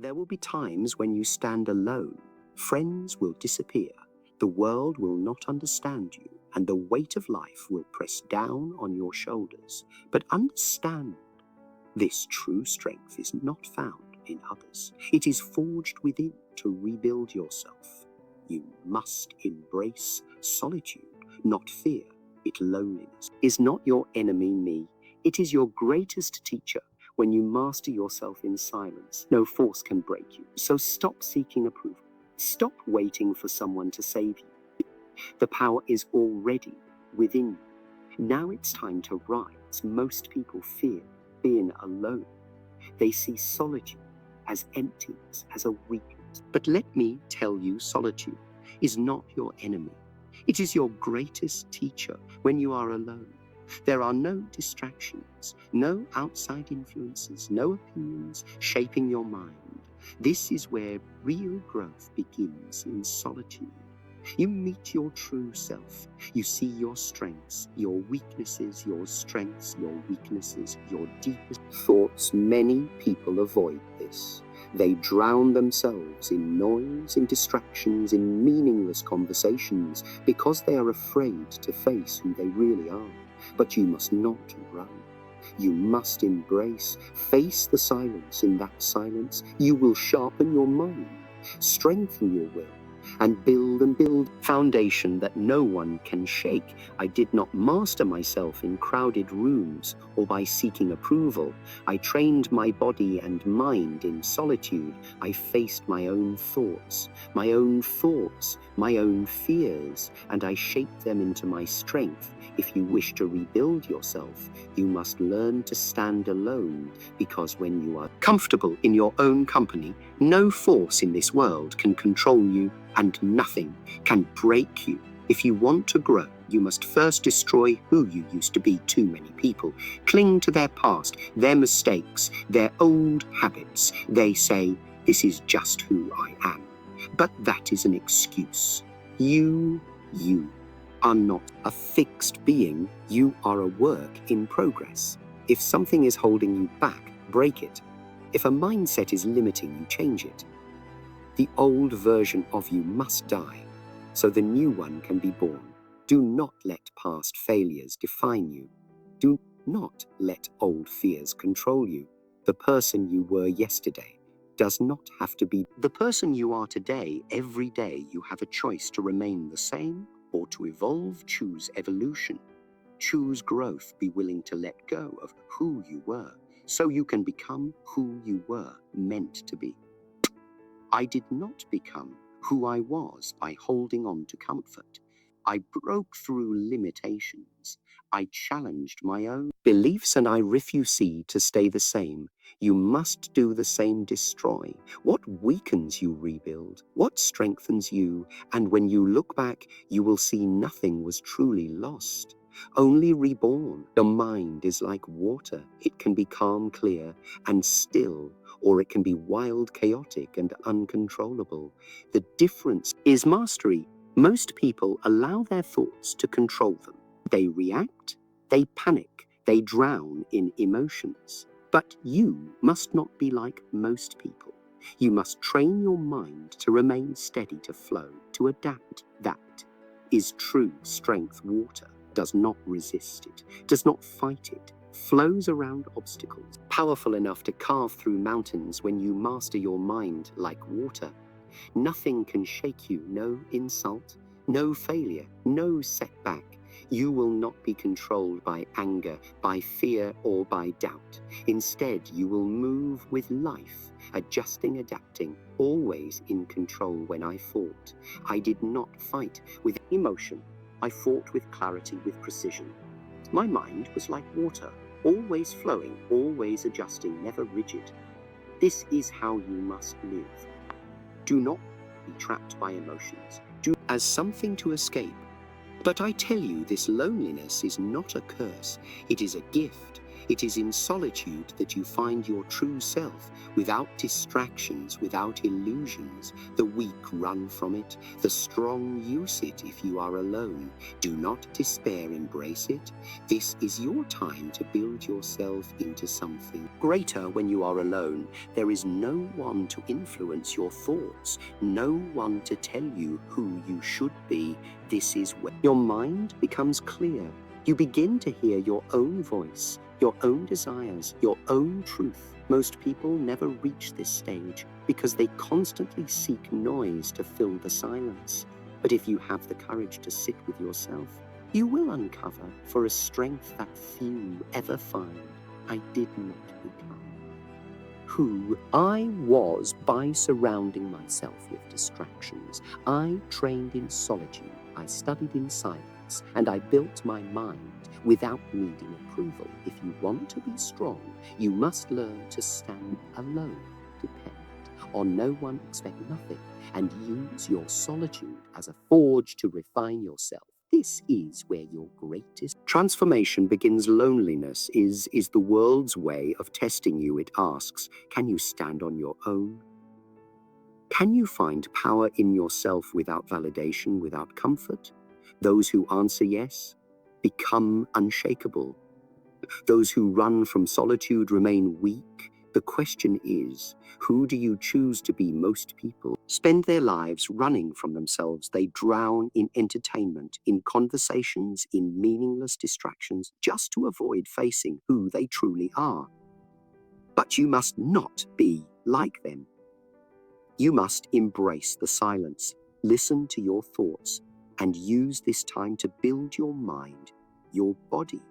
There will be times when you stand alone. Friends will disappear. The world will not understand you, and the weight of life will press down on your shoulders. But understand, this true strength is not found in others. It is forged within to rebuild yourself. You must embrace solitude, not fear it. Loneliness is not your enemy, me. It is your greatest teacher. When you master yourself in silence, no force can break you. So stop seeking approval. Stop waiting for someone to save you. The power is already within you. Now it's time to rise. Most people fear being alone. They see solitude as emptiness, as a weakness. But let me tell you, solitude is not your enemy. It is your greatest teacher when you are alone. There are no distractions, no outside influences, no opinions shaping your mind. This is where real growth begins, in solitude. You meet your true self. You see your strengths, your weaknesses, your strengths, your weaknesses, your deepest thoughts. Many people avoid this. They drown themselves in noise, in distractions, in meaningless conversations, because they are afraid to face who they really are. But you must not run. You must embrace, face the silence. In that silence, you will sharpen your mind, strengthen your will, and build foundation that no one can shake. I did not master myself in crowded rooms or by seeking approval. I trained my body and mind in solitude. I faced my own thoughts, my own fears, and I shaped them into my strength. If you wish to rebuild yourself, you must learn to stand alone, because when you are comfortable in your own company, no force in this world can control you, and nothing can break you. If you want to grow, you must first destroy who you used to be. Too many people cling to their past, their mistakes, their old habits. They say, "This is just who I am." But that is an excuse. You are not a fixed being. You are a work in progress. If something is holding you back, break it. If a mindset is limiting you, change it. The old version of you must die, so the new one can be born. Do not let past failures define you. Do not let old fears control you. The person you were yesterday does not have to be the person you are today. Every day you have a choice to remain the same or to evolve. Choose evolution. Choose growth. Be willing to let go of who you were, so you can become who you were meant to be. I did not become who I was by holding on to comfort. I broke through limitations. I challenged my own beliefs, and I refuse to stay the same. You must do the same. Destroy what weakens you, rebuild what strengthens you, and when you look back, you will see nothing was truly lost, only reborn. Your mind is like water. It can be calm, clear, and still, or it can be wild, chaotic, and uncontrollable. The difference is mastery. Most people allow their thoughts to control them. They react, they panic, they drown in emotions. But you must not be like most people. You must train your mind to remain steady, to flow, to adapt. That is true strength. Water does not resist it, does not fight it, flows around obstacles, powerful enough to carve through mountains. When you master your mind like water, nothing can shake you. No insult, no failure, no setback. You will not be controlled by anger, by fear, or by doubt. Instead, you will move with life, adjusting, adapting, always in control. When I fought, I did not fight with emotion. I fought with clarity, with precision. My mind was like water, always flowing, always adjusting, never rigid. This is how you must live. Do not be trapped by emotions. Do as something to escape. But I tell you, this loneliness is not a curse. It is a gift. It is in solitude that you find your true self, without distractions, without illusions. The weak run from it, the strong use it if you are alone. Do not despair, embrace it. This is your time to build yourself into something greater when you are alone. There is no one to influence your thoughts, no one to tell you who you should be. This is when your mind becomes clear. You begin to hear your own voice, your own desires, your own truth. Most people never reach this stage because they constantly seek noise to fill the silence. But if you have the courage to sit with yourself, you will uncover for a strength that few ever find. I did not become who I was by surrounding myself with distractions. I trained in solitude, I studied in silence, and I built my mind without needing approval. If you want to be strong, you must learn to stand alone, depend on no one, expect nothing, and use your solitude as a forge to refine yourself. This is where your greatest transformation begins. Loneliness is the world's way of testing you. It asks, can you stand on your own? Can you find power in yourself without validation, without comfort? Those who answer yes become unshakable. Those who run from solitude remain weak. The question is, who do you choose to be? Most people spend their lives running from themselves. They drown in entertainment, in conversations, in meaningless distractions, just to avoid facing who they truly are. But you must not be like them. You must embrace the silence, listen to your thoughts, and use this time to build your mind, your body,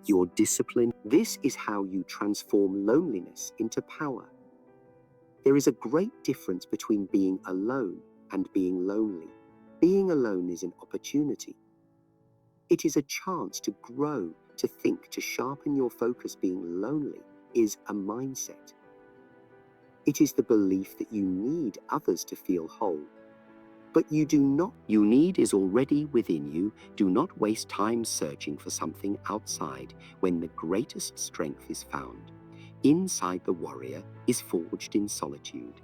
your discipline. This is how you transform loneliness into power. There is a great difference between being alone and being lonely. Being alone is an opportunity. It is a chance to grow, to think, to sharpen your focus. Being lonely is a mindset. It is the belief that you need others to feel whole. But you do not. You need is already within you. Do not waste time searching for something outside when the greatest strength is found. Inside the warrior is forged in solitude.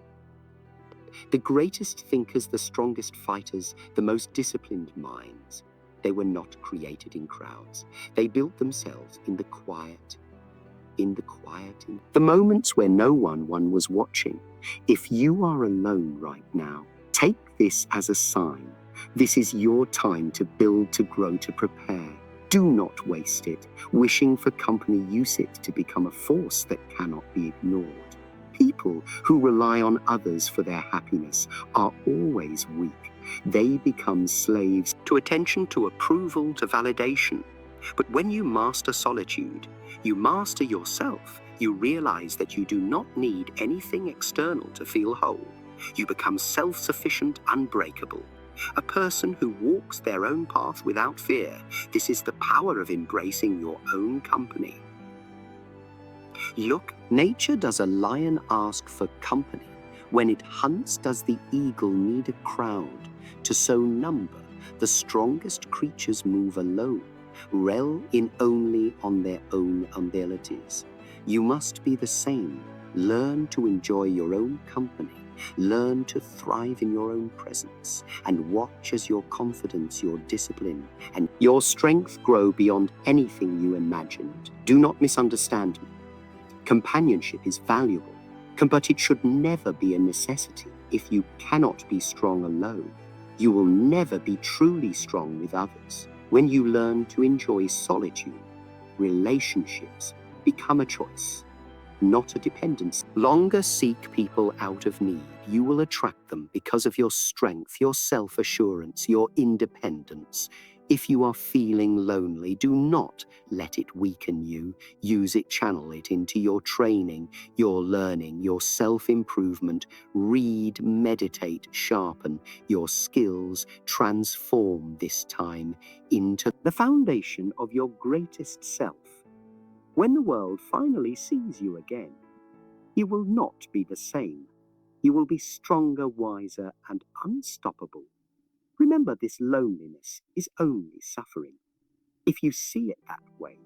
The greatest thinkers, the strongest fighters, the most disciplined minds, they were not created in crowds. They built themselves in the quiet, in the moments where no one was watching. If you are alone right now, take this as a sign. This is your time to build, to grow, to prepare. Do not waste it, wishing for company. Use it to become a force that cannot be ignored. People who rely on others for their happiness are always weak. They become slaves to attention, to approval, to validation. But when you master solitude, you master yourself. You realize that you do not need anything external to feel whole. You become self-sufficient, unbreakable. A person who walks their own path without fear. This is the power of embracing your own company. Look, nature does a lion ask for company. When it hunts, does the eagle need a crowd? To so number, the strongest creatures move alone, rel in only on their own abilities. You must be the same. Learn to enjoy your own company. Learn to thrive in your own presence, and watch as your confidence, your discipline, and your strength grow beyond anything you imagined. Do not misunderstand me. Companionship is valuable, but it should never be a necessity. If you cannot be strong alone, you will never be truly strong with others. When you learn to enjoy solitude, relationships become a choice, not a dependence. Longer seek people out of need. You will attract them because of your strength, your self-assurance, your independence. If you are feeling lonely, do not let it weaken you. Use it, channel it into your training, your learning, your self-improvement. Read, meditate, sharpen your skills. Transform this time into the foundation of your greatest self. When the world finally sees you again, you will not be the same. You will be stronger, wiser, and unstoppable. Remember, this loneliness is only suffering. If you see it that way,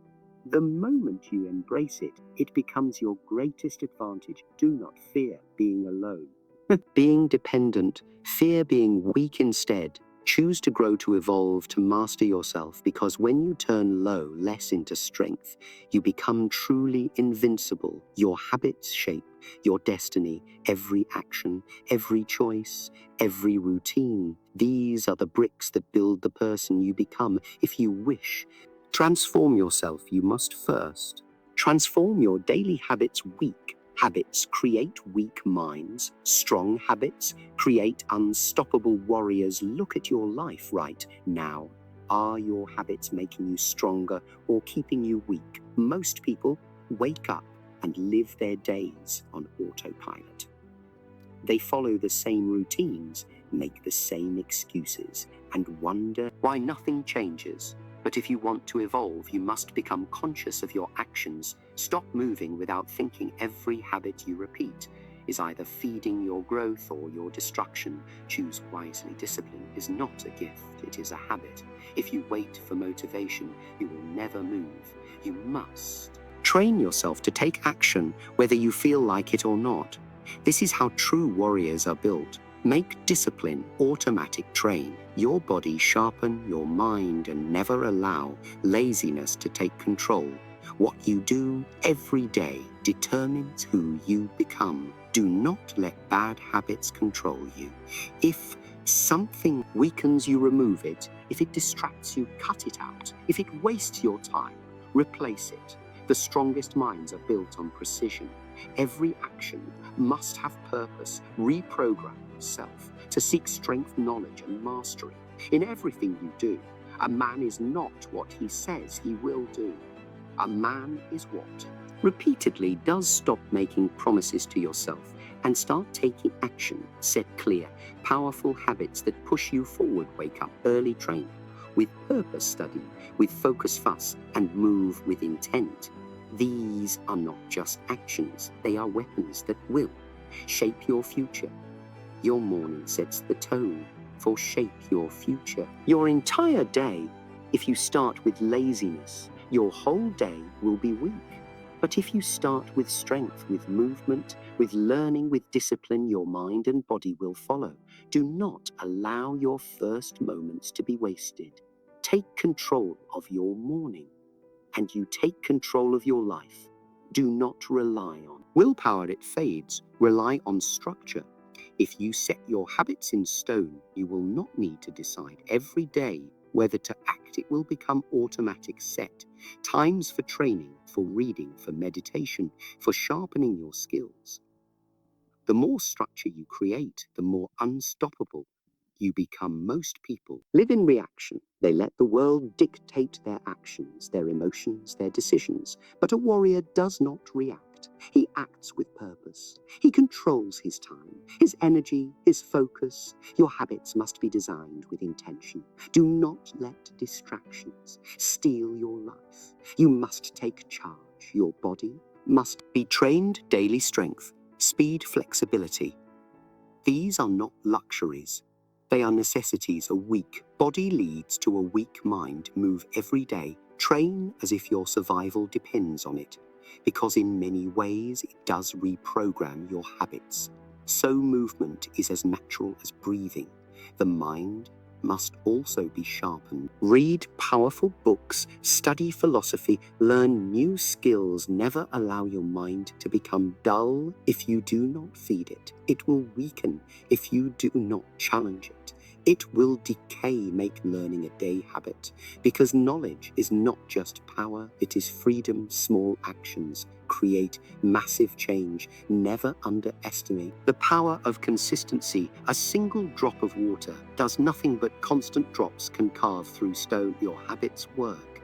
The moment you embrace it, it becomes your greatest advantage. Do not fear being alone. Being dependent, fear being weak instead. Choose to grow, to evolve, to master yourself, because when you turn low less into strength, you become truly invincible. Your habits shape your destiny, every action, every choice, every routine. These are the bricks that build the person you become. If you wish transform yourself, you must first transform your daily habits. Weak habits create weak minds. Strong habits create unstoppable warriors. Look at your life right now. Are your habits making you stronger or keeping you weak? Most people wake up and live their days on autopilot. They follow the same routines, make the same excuses, and wonder why nothing changes. But if you want to evolve, you must become conscious of your actions. Stop moving without thinking. Every habit you repeat is either feeding your growth or your destruction. Choose wisely. Discipline is not a gift, it is a habit. If you wait for motivation, you will never move. You must train yourself to take action, whether you feel like it or not. This is how true warriors are built. Make discipline automatic. Train your body, sharpen your mind, and never allow laziness to take control. What you do every day determines who you become. Do not let bad habits control you. If something weakens you, remove it. If it distracts you, cut it out. If it wastes your time, replace it. The strongest minds are built on precision. Every action must have purpose. Reprogram yourself to seek strength, knowledge, and mastery. In everything you do, a man is not what he says he will do. A man is what repeatedly does. Stop making promises to yourself and start taking action. Set clear, powerful habits that push you forward. Wake up early, train with purpose, study with focus, fuss, and move with intent. These are not just actions, they are weapons that will shape your future. Your morning sets the tone for shape your future. Your entire day, if you start with laziness, your whole day will be weak. But if you start with strength, with movement, with learning, with discipline, your mind and body will follow. Do not allow your first moments to be wasted. Take control of your morning, and you take control of your life. Do not rely on willpower, it fades. Rely on structure. If you set your habits in stone, you will not need to decide every day whether to act. It will become automatic. Set times for training, for reading, for meditation, for sharpening your skills. The more structure you create, the more unstoppable you become. Most people live in reaction. They let the world dictate their actions, their emotions, their decisions. But a warrior does not react. He acts with purpose. He controls his time, his energy, his focus. Your habits must be designed with intention. Do not let distractions steal your life. You must take charge. Your body must be trained. Daily strength, speed, flexibility. These are not luxuries. They are necessities. A weak body leads to a weak mind. Move every day. Train as if your survival depends on it, because in many ways it does reprogram your habits. So movement is as natural as breathing. The mind must also be sharpened. Read powerful books, study philosophy, learn new skills. Never allow your mind to become dull. If you do not feed it, it will weaken. If you do not challenge it, it will decay. Make learning a day habit, because knowledge is not just power, it is freedom. Small actions create massive change. Never underestimate the power of consistency. A single drop of water does nothing, but constant drops can carve through stone. Your habits work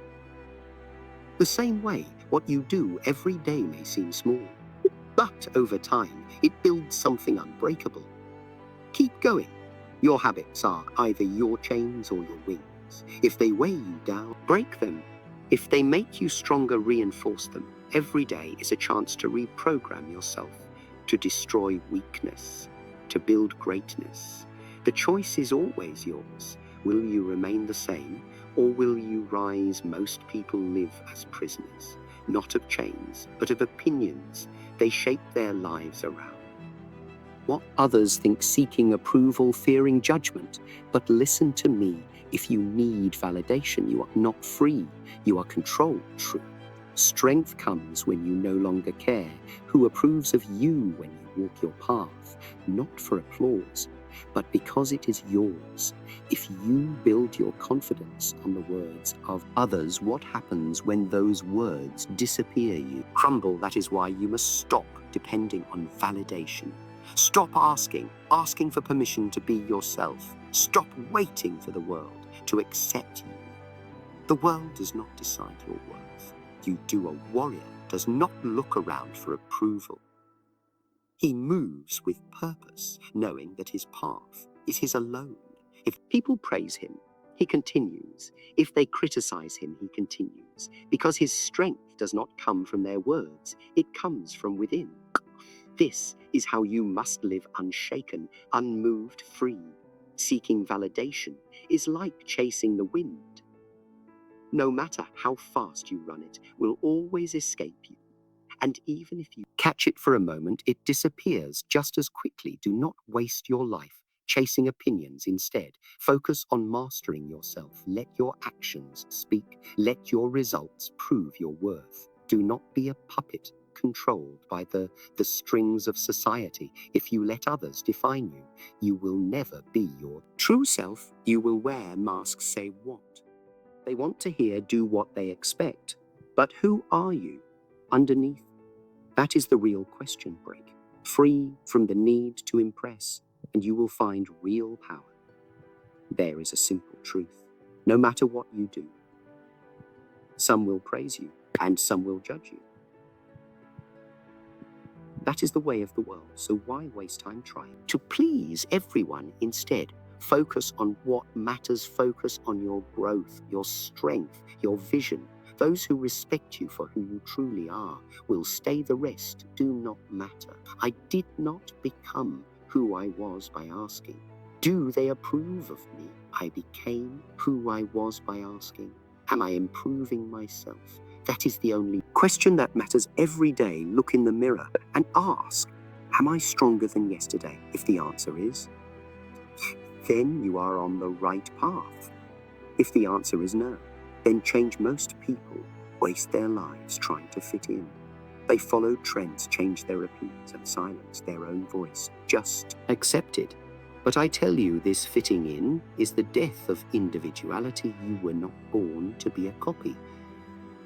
the same way. What you do every day may seem small, but over time it builds something unbreakable. Keep going. Your habits are either your chains or your wings. If they weigh you down, break them. If they make you stronger, reinforce them. Every day is a chance to reprogram yourself, to destroy weakness, to build greatness. The choice is always yours. Will you remain the same, Or will you rise? Most people live as prisoners, not of chains, but of opinions they shape their lives around. What others think, seeking approval, fearing judgment. But listen to me, if you need validation, you are not free, you are controlled. True. Strength comes when you no longer care who approves of you when you walk your path, not for applause, but because it is yours. If you build your confidence on the words of others, what happens when those words disappear? You crumble. That is why you must stop depending on validation. Stop asking for permission to be yourself. Stop waiting for the world to accept you. The world does not decide your worth. You do. A warrior does not look around for approval. He moves with purpose, knowing that his path is his alone. If people praise him, he continues. If they criticize him, he continues. Because his strength does not come from their words, it comes from within. This is how you must live, unshaken, unmoved, free. Seeking validation is like chasing the wind. No matter how fast you run, it will always escape you. And even if you catch it for a moment, it disappears just as quickly. Do not waste your life chasing opinions. Instead, focus on mastering yourself. Let your actions speak. Let your results prove your worth. Do not be a puppet controlled by the strings of society. If you let others define you, you will never be your true self. You will wear masks. Say what they want to hear, do what they expect. But who are you underneath? That is the real question. Break free from the need to impress, and you will find real power. There is a simple truth. No matter what you do, some will praise you and some will judge you. That is the way of the world, so why waste time trying to please everyone? Instead, focus on what matters. Focus on your growth, your strength, your vision. Those who respect you for who you truly are will stay. The rest do not matter. I did not become who I was by asking, do they approve of me? I became who I was by asking, am I improving myself? That is the only question that matters. Every day, look in the mirror and ask, am I stronger than yesterday? If the answer is, then you are on the right path. If the answer is no, then change. Most people waste their lives trying to fit in. They follow trends, change their opinions, and silence their own voice. Just accept it. But I tell you, this fitting in is the death of individuality. You were not born to be a copy.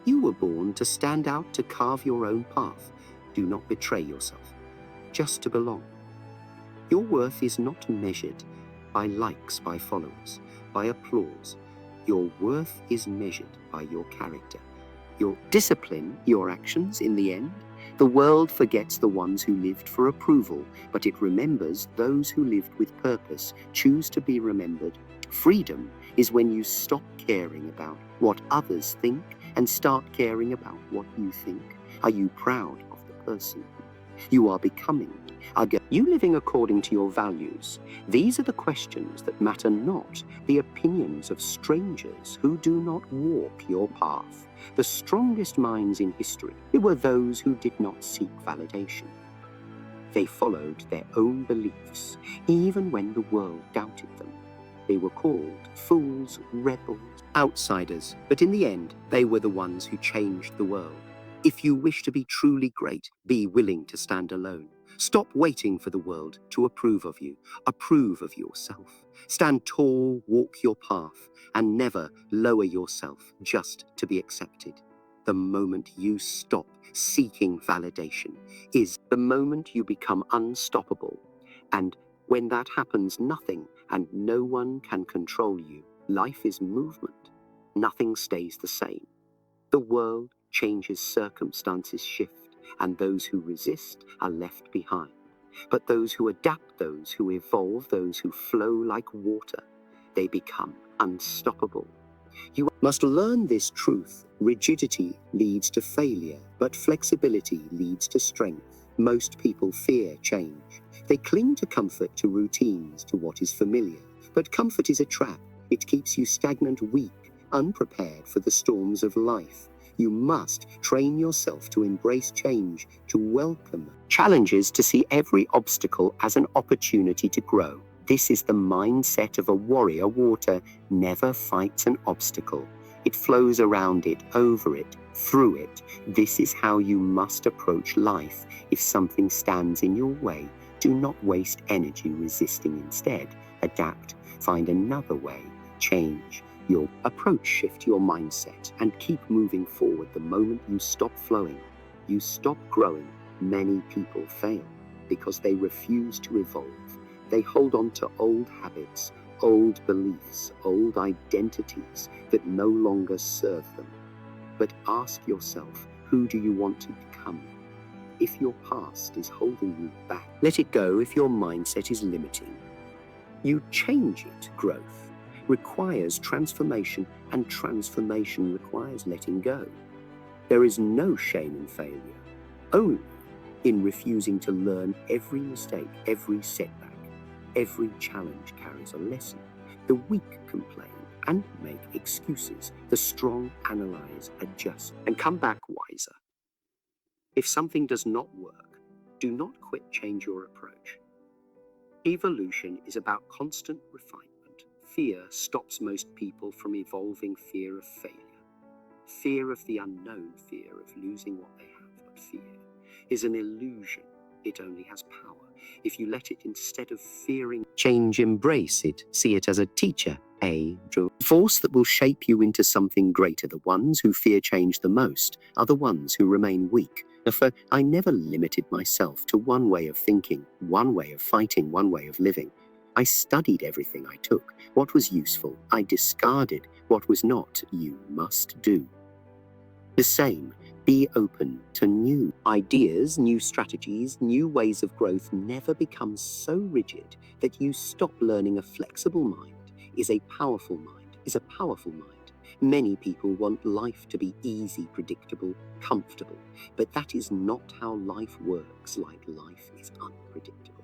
You were born to stand out, to carve your own path. Do not betray yourself, just to belong. Your worth is not measured by likes, by followers, by applause. Your worth is measured by your character, your discipline, your actions. In the end, the world forgets the ones who lived for approval, but it remembers those who lived with purpose. Choose to be remembered. Freedom is when you stop caring about what others think and start caring about what you think. Are you proud of the person you are becoming? Are you living according to your values? These are the questions that matter, not the opinions of strangers who do not walk your path. The strongest minds in history were those who did not seek validation. They followed their own beliefs, even when the world doubted them. They were called fools, rebels, outsiders, but in the end, they were the ones who changed the world. If you wish to be truly great, be willing to stand alone. Stop waiting for the world to approve of you. Approve of yourself. Stand tall, walk your path, and never lower yourself just to be accepted. The moment you stop seeking validation is the moment you become unstoppable. And when that happens, nothing and no one can control you. Life is movement. Nothing stays the same. The world changes, circumstances shift, and those who resist are left behind. But those who adapt, those who evolve, those who flow like water, they become unstoppable. You must learn this truth. Rigidity leads to failure, but flexibility leads to strength. Most people fear change. They cling to comfort, to routines, to what is familiar. But comfort is a trap. It keeps you stagnant, weak, unprepared for the storms of life. You must train yourself to embrace change, to welcome challenges, to see every obstacle as an opportunity to grow. This is the mindset of a warrior. Water never fights an obstacle. It flows around it, over it, through it. This is how you must approach life. If something stands in your way, do not waste energy resisting. Instead, adapt, find another way, change your approach, shift your mindset, and keep moving forward. The moment you stop flowing, you stop growing. Many people fail because they refuse to evolve. They hold on to old habits, old beliefs, old identities that no longer serve them. But ask yourself, who do you want to become? If your past is holding you back, let it go. If your mindset is limiting, you change it. Growth requires transformation, and transformation requires letting go. There is no shame in failure, only in refusing to learn. Every mistake, every setback, every challenge carries a lesson. The weak complain and make excuses. The strong analyze, adjust, and come back wiser. If something does not work, do not quit. Change your approach. Evolution is about constant refinement. Fear stops most people from evolving. Fear of failure, fear of the unknown, fear of losing what they have. But fear is an illusion. It only has power if you let it. Instead of fearing change, embrace it. See it as a teacher, a force that will shape you into something greater. The ones who fear change the most are the ones who remain weak. I never limited myself to one way of thinking, one way of fighting, one way of living. I studied everything I took. What was useful, I discarded. What was not, you must do the same. Be open to new ideas, new strategies, new ways of growth. Never become so rigid that you stop learning. A flexible mind is a powerful mind, Many people want life to be easy, predictable, comfortable, but that is not how life works. Like life is unpredictable.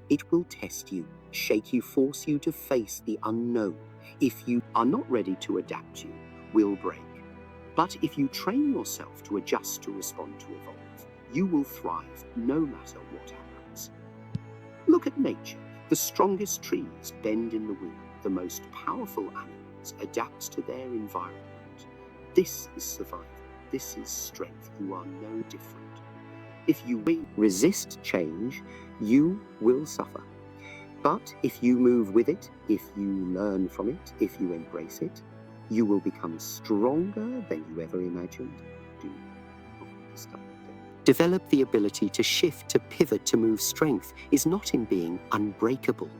It will test you, shake you, force you to face the unknown. If you are not ready to adapt, you will break. But if you train yourself to adjust, to respond, to evolve, you will thrive no matter what happens. Look at nature. The strongest trees bend in the wind. The most powerful animals adapt to their environment. This is survival. This is strength. You are no different. If you resist change, you will suffer. But if you move with it, if you learn from it, if you embrace it, you will become stronger than you ever imagined. Do not stop. Develop the ability to shift, to pivot, to move. Strength is not in being unbreakable.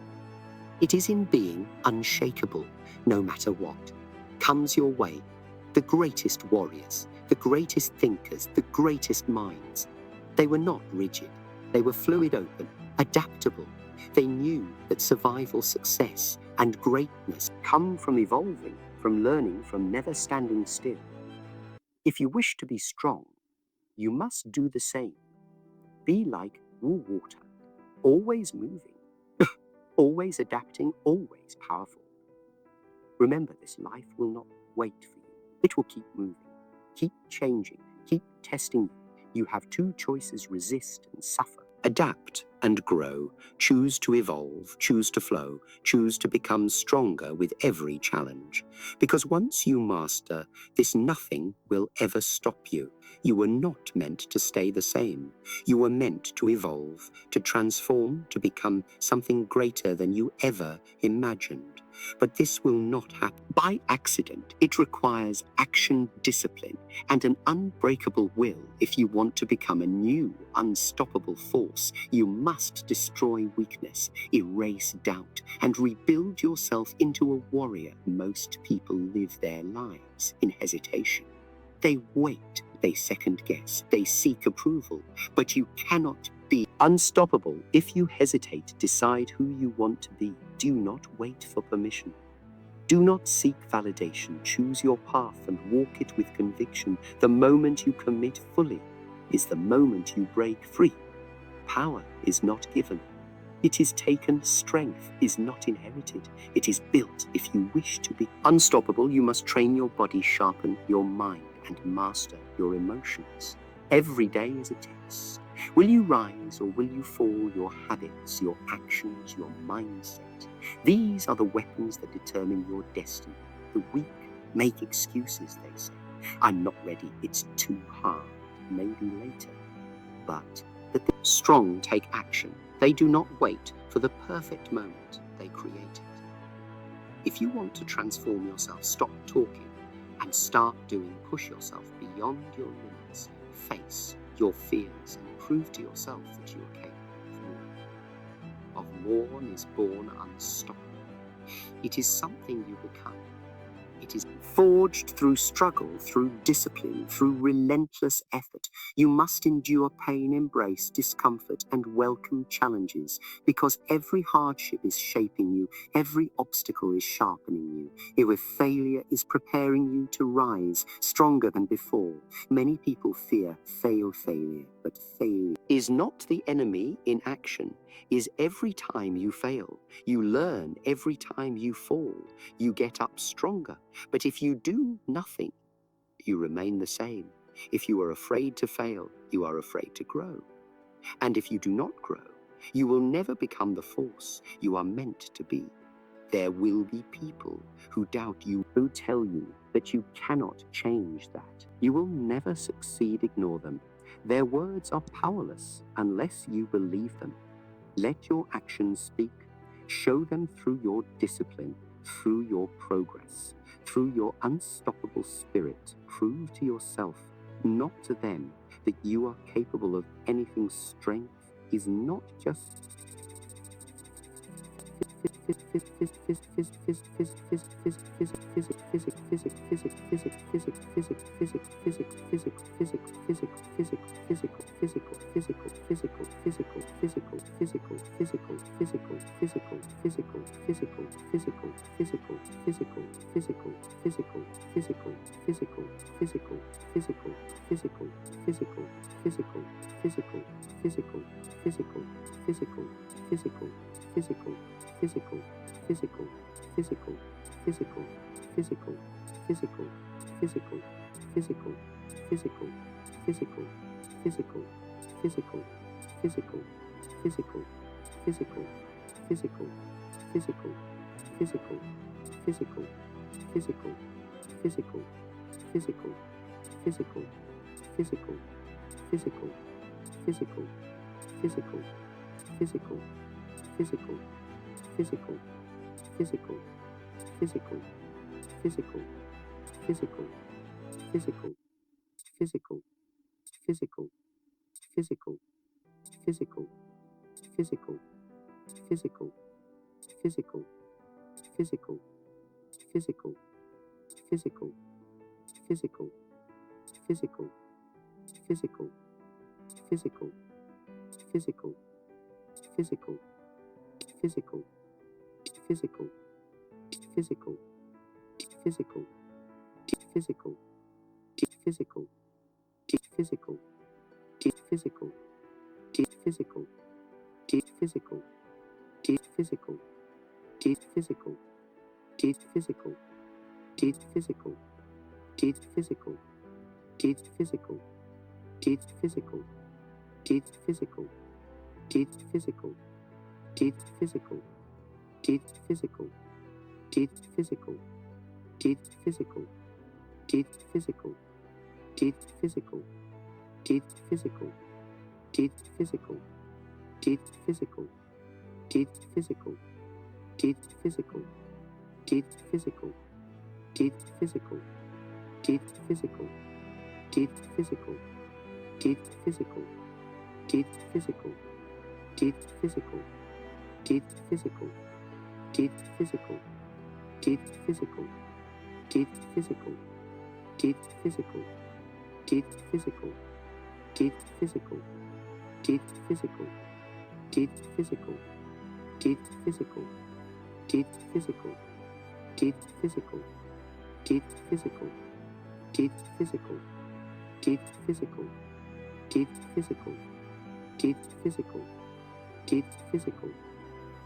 It is in being unshakable, no matter what comes your way. The greatest warriors, the greatest thinkers, the greatest minds, they were not rigid. They were fluid, open, adaptable. They knew that survival, success, and greatness come from evolving, from learning, from never standing still. If you wish to be strong, you must do the same. Be like water, always moving, always adapting, always powerful. Remember, this life will not wait for you. It will keep moving, keep changing, keep testing you. You have two choices: resist and suffer. Adapt and grow. Choose to evolve, choose to flow, choose to become stronger with every challenge. Because once you master this, nothing will ever stop you. You were not meant to stay the same. You were meant to evolve, to transform, to become something greater than you ever imagined. But this will not happen by accident. It requires action, discipline, and an unbreakable will. If you want to become a new, unstoppable force, you must destroy weakness, erase doubt, and rebuild yourself into a warrior. Most people live their lives in hesitation. They wait, they second guess, they seek approval, but you cannot be unstoppable if you hesitate. Decide who you want to be. Do not wait for permission. Do not seek validation. Choose your path and walk it with conviction. The moment you commit fully is the moment you break free. Power is not given. It is taken. Strength is not inherited. It is built if you wish to be unstoppable. You must train your body, sharpen your mind, and master your emotions. Every day is a test. Will you rise or will you fall? Your habits, your actions, your mindset. These are the weapons that determine your destiny. The weak make excuses, they say. I'm not ready. It's too hard. Maybe later. But the strong take action. They do not wait for the perfect moment. They create it. If you want to transform yourself, stop talking and start doing. Push yourself beyond your limits. Face your fears and prove to yourself that you are capable of more. Of more is born unstoppable. It is something you become. It is forged through struggle, through discipline, through relentless effort. You must endure pain, embrace discomfort, and welcome challenges, because every hardship is shaping you, every obstacle is sharpening you. Every failure is preparing you to rise stronger than before. Many people fear failure, but failure is not the enemy in action. Is every time you fail, you learn. Every time you fall, you get up stronger. But if you do nothing, you remain the same. If you are afraid to fail, you are afraid to grow. And if you do not grow, you will never become the force you are meant to be. There will be people who doubt you, who tell you that you cannot change that. You will never succeed. Ignore them. Their words are powerless unless you believe them. Let your actions speak. Show them through your discipline, through your progress, through your unstoppable spirit. Prove to yourself, not to them, that you are capable of anything. Strength is not just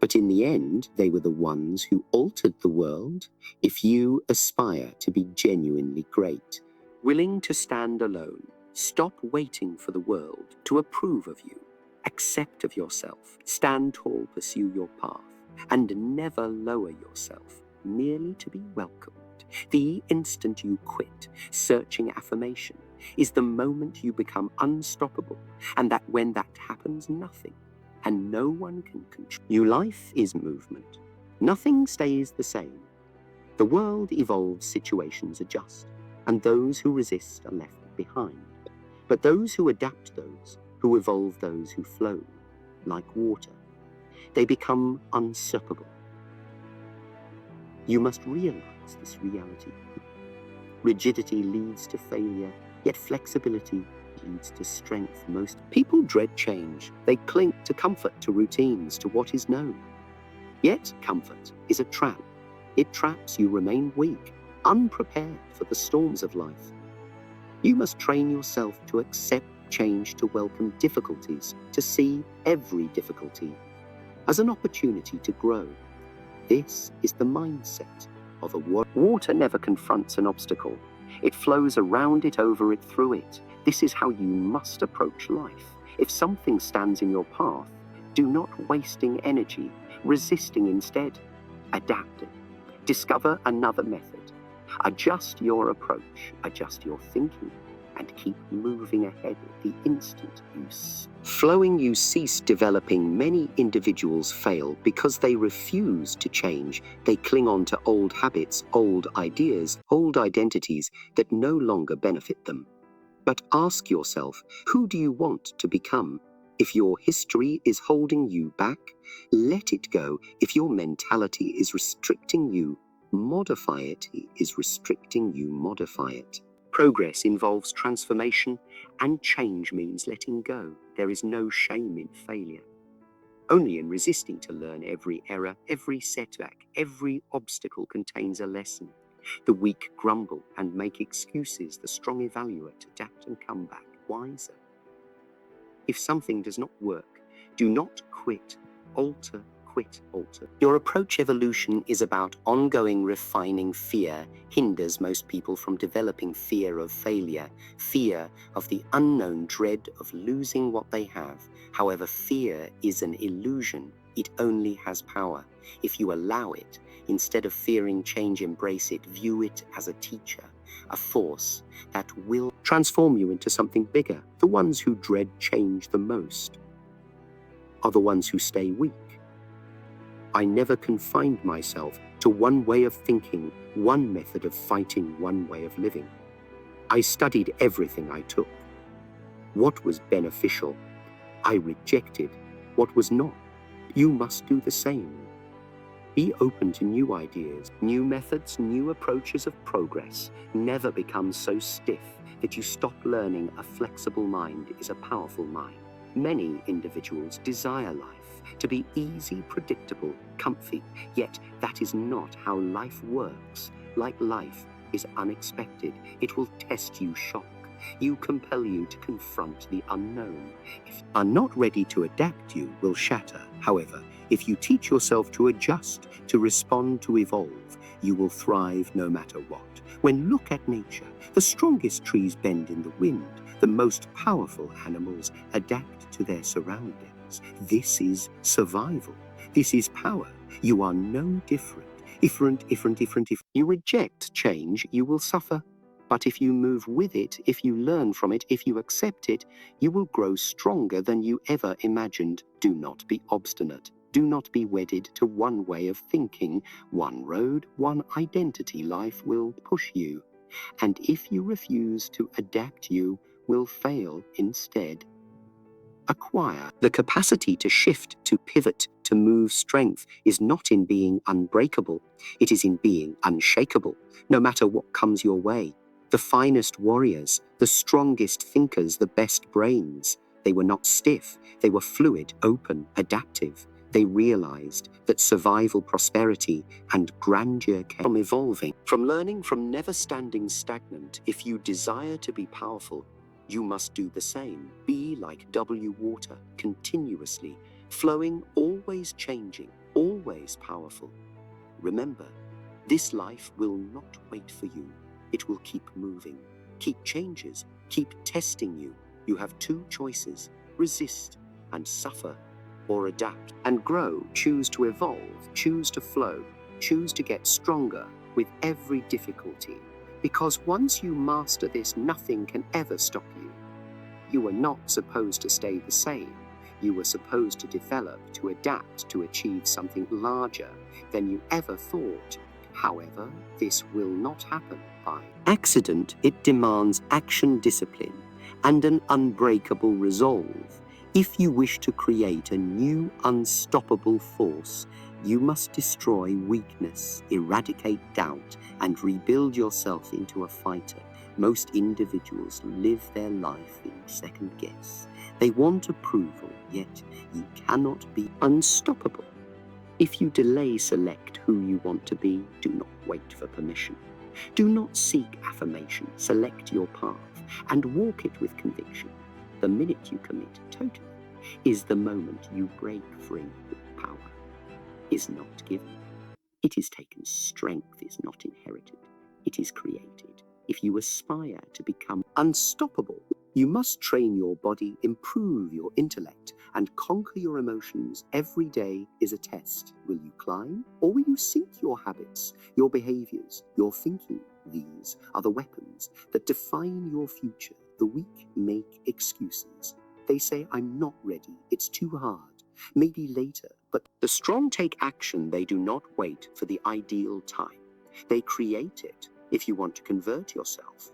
But in the end, they were the ones who altered the world. If you aspire to be genuinely great, willing to stand alone, stop waiting for the world to approve of you, accept of yourself, stand tall, pursue your path, and never lower yourself merely to be welcomed. The instant you quit searching affirmation is the moment you become unstoppable, and that when that happens, nothing and no one can control you. Life is movement. Nothing stays the same. The world evolves, situations adjust, and those who resist are left behind. But those who adapt, those who evolve, those who flow like water, they become unstoppable. You must realize this reality. Rigidity leads to failure, yet flexibility leads to strength. Most people dread change. They cling to comfort, to routines, to what is known. Yet comfort is a trap. It traps you, remain weak, unprepared for the storms of life. You must train yourself to accept change, to welcome difficulties, to see every difficulty as an opportunity to grow. This is the mindset of a warrior. Water never confronts an obstacle. It flows around it, over it, through it. This is how you must approach life. If something stands in your path, do not wasting energy, resisting instead. Adapt it. Discover another method. Adjust your approach, adjust your thinking, and keep moving ahead the instant you flowing you cease developing. Many individuals fail because they refuse to change. They cling on to old habits, old ideas, old identities that no longer benefit them. But ask yourself, who do you want to become? If your history is holding you back, let it go. If your mentality is restricting you, modify it. Is restricting you, modify it. Progress involves transformation, and change means letting go. There is no shame in failure. Only in resisting to learn. Every error, every setback, every obstacle contains a lesson. The weak grumble and make excuses. The strong evaluate, adapt, and come back wiser. If something does not work, do not quit. Alter, quit, alter. Your approach evolution is about ongoing refining. Fear hinders most people from developing. Fear of failure, fear of the unknown, dread of losing what they have. However, fear is an illusion. It only has power if you allow it. Instead of fearing change, embrace it. View it as a teacher, a force that will transform you into something bigger. The ones who dread change the most are the ones who stay weak. I never confined myself to one way of thinking, one method of fighting, one way of living. I studied everything I took. What was beneficial, I rejected. What was not, you must do the same. Be open to new ideas, new methods, new approaches of progress. Never become so stiff that you stop learning. A flexible mind is a powerful mind. Many individuals desire life to be easy, predictable, comfy, yet that is not how life works. Like life is unexpected. It will test you, shock you, compel you to confront the unknown. If you are not ready to adapt, you will shatter. However, if you teach yourself to adjust, to respond, to evolve, you will thrive no matter what. When look at nature, the strongest trees bend in the wind. The most powerful animals adapt to their surroundings. This is survival. This is power. You are no different. If you reject change, you will suffer. But if you move with it, if you learn from it, if you accept it, you will grow stronger than you ever imagined. Do not be obstinate. Do not be wedded to one way of thinking, one road, one identity. Life will push you. And if you refuse to adapt, you will fail instead. Acquire the capacity to shift, to pivot, to move. Strength is not in being unbreakable. It is in being unshakable, no matter what comes your way. The finest warriors, the strongest thinkers, the best brains, they were not stiff. They were fluid, open, adaptive. They realized that survival, prosperity, and grandeur came from evolving, from learning, from never standing stagnant. If you desire to be powerful, you must do the same. Be like water, continuously flowing, always changing, always powerful. Remember, this life will not wait for you. It will keep moving, keep changes, keep testing you. You have two choices: resist and suffer, or adapt and grow. Choose to evolve, choose to flow, choose to get stronger with every difficulty. Because once you master this, nothing can ever stop you. You are not supposed to stay the same. You were supposed to develop, to adapt, to achieve something larger than you ever thought. However, this will not happen by accident. It demands action, discipline, and an unbreakable resolve. If you wish to create a new unstoppable force, you must destroy weakness, eradicate doubt, and rebuild yourself into a fighter. Most individuals live their life in second guess. They want approval, yet you cannot be unstoppable. If you delay select who you want to be, do not wait for permission. Do not seek affirmation. Select your path and walk it with conviction. The minute you commit totally is the moment you break free. Power is not given. It is taken. Strength is not inherited. It is created. If you aspire to become unstoppable, you must train your body, improve your intellect, and conquer your emotions. Every day is a test. Will you climb, or will you sink your habits, your behaviors, your thinking? These are the weapons that define your future. The weak make excuses. They say, I'm not ready, it's too hard, maybe later. But the strong take action. They do not wait for the ideal time. They create it. If you want to convert yourself,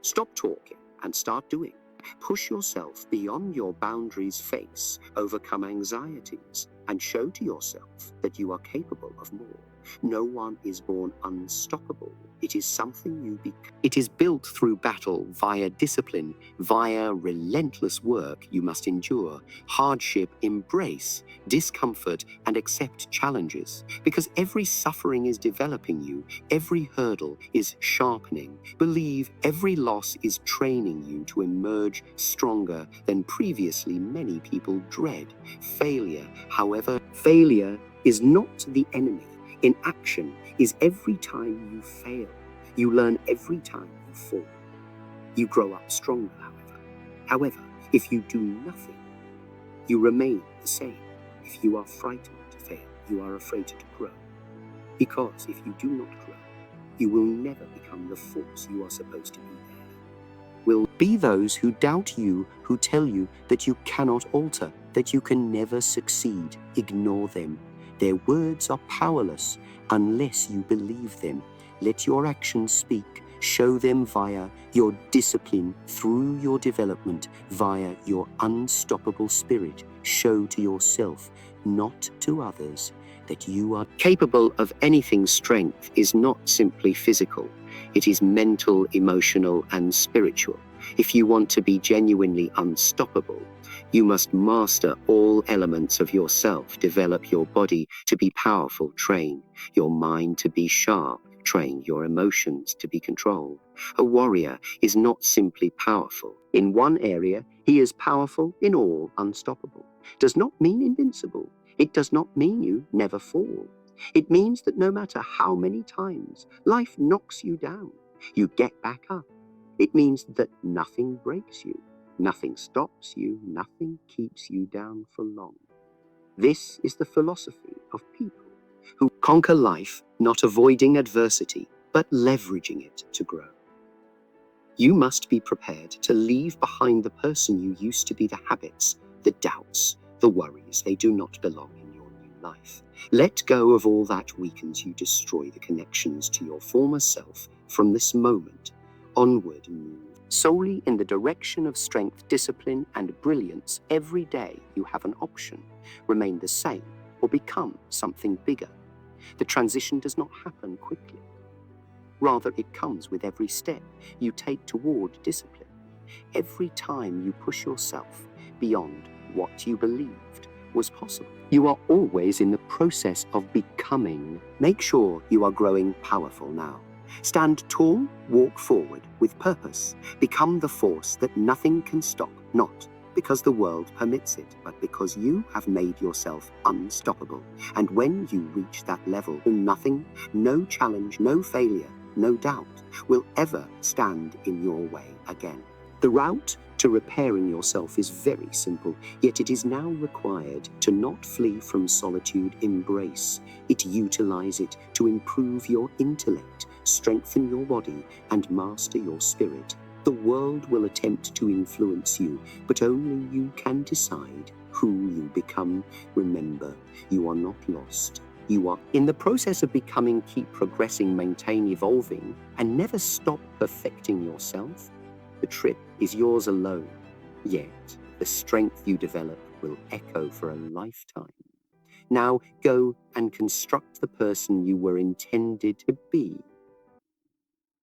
stop talking and start doing. Push yourself beyond your boundaries, face, overcome anxieties, and show to yourself that you are capable of more. No one is born unstoppable. It is something you become. It is built through battle, via discipline, via relentless work. You must endure hardship, embrace discomfort, and accept challenges. Because every suffering is developing you, every hurdle is sharpening. Believe every loss is training you to emerge stronger than previously. Many people dread failure. However, failure is not the enemy. Inaction is every time you fail. You learn every time you fall. You grow up stronger, however. If you do nothing, you remain the same. If you are frightened to fail, you are afraid to grow. Because if you do not grow, you will never become the force you are supposed to be there. Will be those who doubt you, who tell you that you cannot alter, that you can never succeed. Ignore them. Their words are powerless unless you believe them. Let your actions speak. Show them via your discipline, through your development, via your unstoppable spirit. Show to yourself, not to others, that you are capable of anything. Strength is not simply physical. It is mental, emotional, and spiritual. If you want to be genuinely unstoppable, you must master all elements of yourself. Develop your body to be powerful. Train your mind to be sharp. Train your emotions to be controlled. A warrior is not simply powerful in one area. He is powerful in all. Unstoppable does not mean invincible. It does not mean you never fall. It means that no matter how many times life knocks you down, you get back up. It means that nothing breaks you, nothing stops you, nothing keeps you down for long. This is the philosophy of people who conquer life, not avoiding adversity, but leveraging it to grow. You must be prepared to leave behind the person you used to be, the habits, the doubts, the worries. They do not belong in your new life. Let go of all that weakens you. Destroy the connections to your former self. From this moment onward, move solely in the direction of strength, discipline, and brilliance. Every day you have an option: remain the same or become something bigger. The transition does not happen quickly. Rather, it comes with every step you take toward discipline. Every time you push yourself beyond what you believed was possible. You are always in the process of becoming. Make sure you are growing powerful now. Stand tall, walk forward with purpose. Become the force that nothing can stop, not because the world permits it, but because you have made yourself unstoppable. And when you reach that level, nothing, no challenge, no failure, no doubt will ever stand in your way again. The route to repairing yourself is very simple, yet it is now required to not flee from solitude, embrace it, utilize it to improve your intellect, strengthen your body, and master your spirit. The world will attempt to influence you, but only you can decide who you become. Remember, you are not lost. You are in the process of becoming. Keep progressing, maintain evolving, and never stop perfecting yourself. The trip is yours alone, yet the strength you develop will echo for a lifetime. Now go and construct the person you were intended to be.